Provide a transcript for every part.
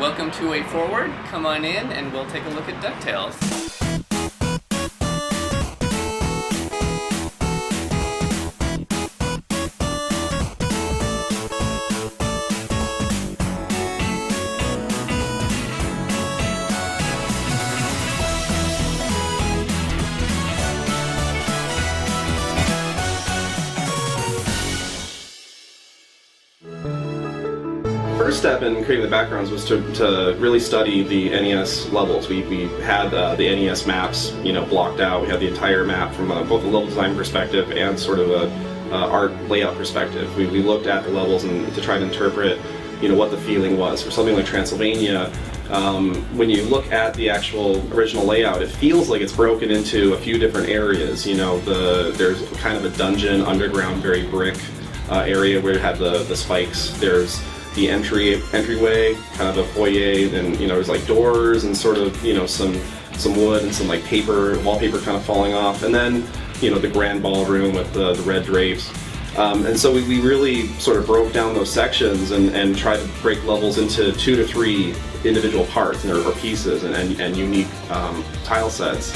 Welcome to Way Forward. Come on in and we'll take a look at Ducktales. First step in creating the backgrounds was to really study the NES levels. We had the NES maps, blocked out. We had the entire map from both a level design perspective and sort of a art layout perspective. We looked at the levels and to try to interpret, what the feeling was. For something like Transylvania, when you look at the actual original layout, it feels like it's broken into a few different areas. There's kind of a dungeon, underground, very brick area where it had the spikes. There's the entryway, kind of a foyer, and there's like doors and sort of some wood and some like wallpaper kind of falling off, and then the grand ballroom with the red drapes. And so we really sort of broke down those sections and tried to break levels into 2 to 3 individual parts or pieces and unique tile sets.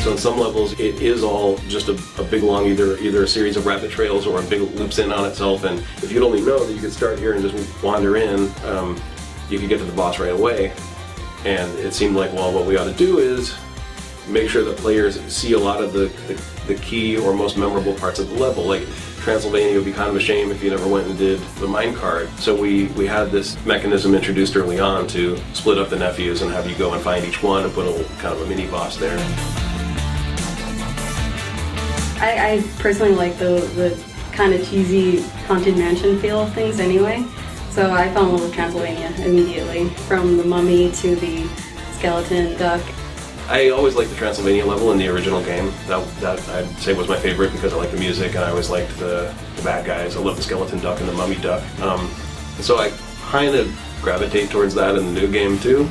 So in some levels, it is all just a big long either a series of rabbit trails or a big loops in on itself. And if you'd only know that you could start here and just wander in, you could get to the boss right away. And it seemed like, well, what we ought to do is make sure that players see a lot of the key or most memorable parts of the level. Like Transylvania would be kind of a shame if you never went and did the minecart. So we had this mechanism introduced early on to split up the nephews and have you go and find each one and put a kind of a mini boss there. I personally like the kind of cheesy Haunted Mansion feel of things anyway, so I fell in love with Transylvania immediately, from the mummy to the skeleton duck. I always liked the Transylvania level in the original game. That I'd say was my favorite because I liked the music and I always liked the bad guys. I love the skeleton duck and the mummy duck. So I kind of gravitate towards that in the new game too.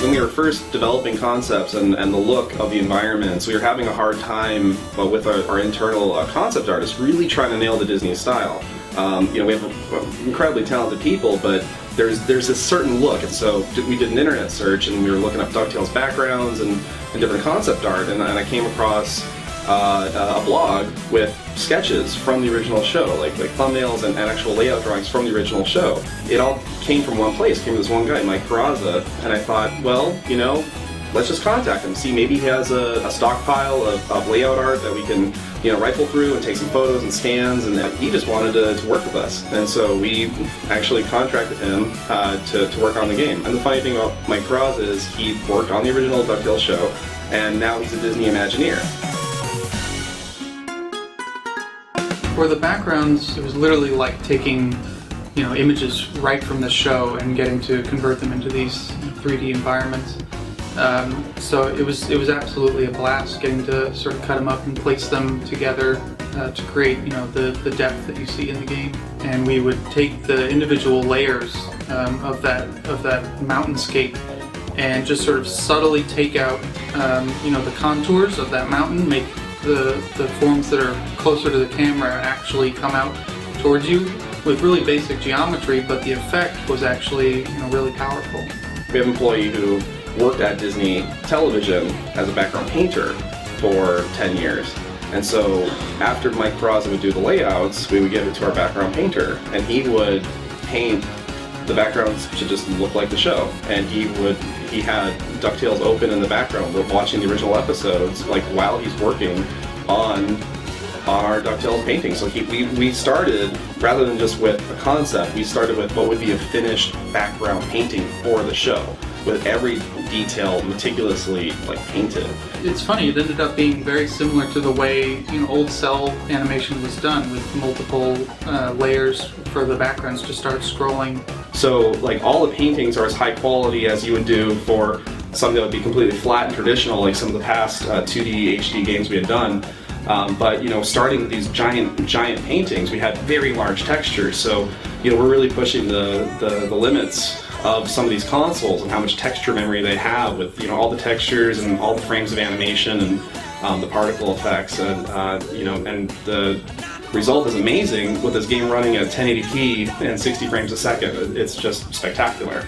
When we were first developing concepts and the look of the environments, we were having a hard time with our internal concept artists really trying to nail the Disney style. We have incredibly talented people, but there's this certain look, and so we did an internet search and we were looking up Ducktales backgrounds and different concept art, and I came across a blog with sketches from the original show, like thumbnails and actual layout drawings from the original show. It all came from one place, came from this one guy, Mike Peraza, and I thought, well, let's just contact him, see maybe he has a stockpile of layout art that we can rifle through and take some photos and scans, and he just wanted to work with us. And so we actually contracted him to work on the game. And the funny thing about Mike Peraza is he worked on the original Ducktales show, and now he's a Disney Imagineer. For the backgrounds, it was literally like taking, images right from the show and getting to convert them into these 3D environments. So it was absolutely a blast getting to sort of cut them up and place them together to create, the depth that you see in the game. And we would take the individual layers of that mountainscape and just sort of subtly take out, the contours of that mountain, make the forms that are closer to the camera actually come out towards you with really basic geometry, but the effect was actually really powerful. We have an employee who worked at Disney Television as a background painter for 10 years. And so after Mike Peraza would do the layouts, we would give it to our background painter, and he would paint the backgrounds to just look like the show. And he had Ducktales open in the background. We're watching the original episodes while he's working on our Ducktales painting. So we started, rather than just with a concept, we started with what would be a finished background painting for the show, with every detail meticulously painted. It's funny, it ended up being very similar to the way old cell animation was done, with multiple layers for the backgrounds to start scrolling. So all the paintings are as high quality as you would do for something that would be completely flat and traditional, like some of the past 2D HD games we had done. But starting with these giant paintings, we had very large textures. So we're really pushing the limits of some of these consoles and how much texture memory they have with all the textures and all the frames of animation and the particle effects and and the result is amazing with this game running at 1080p and 60 frames a second. It's just spectacular.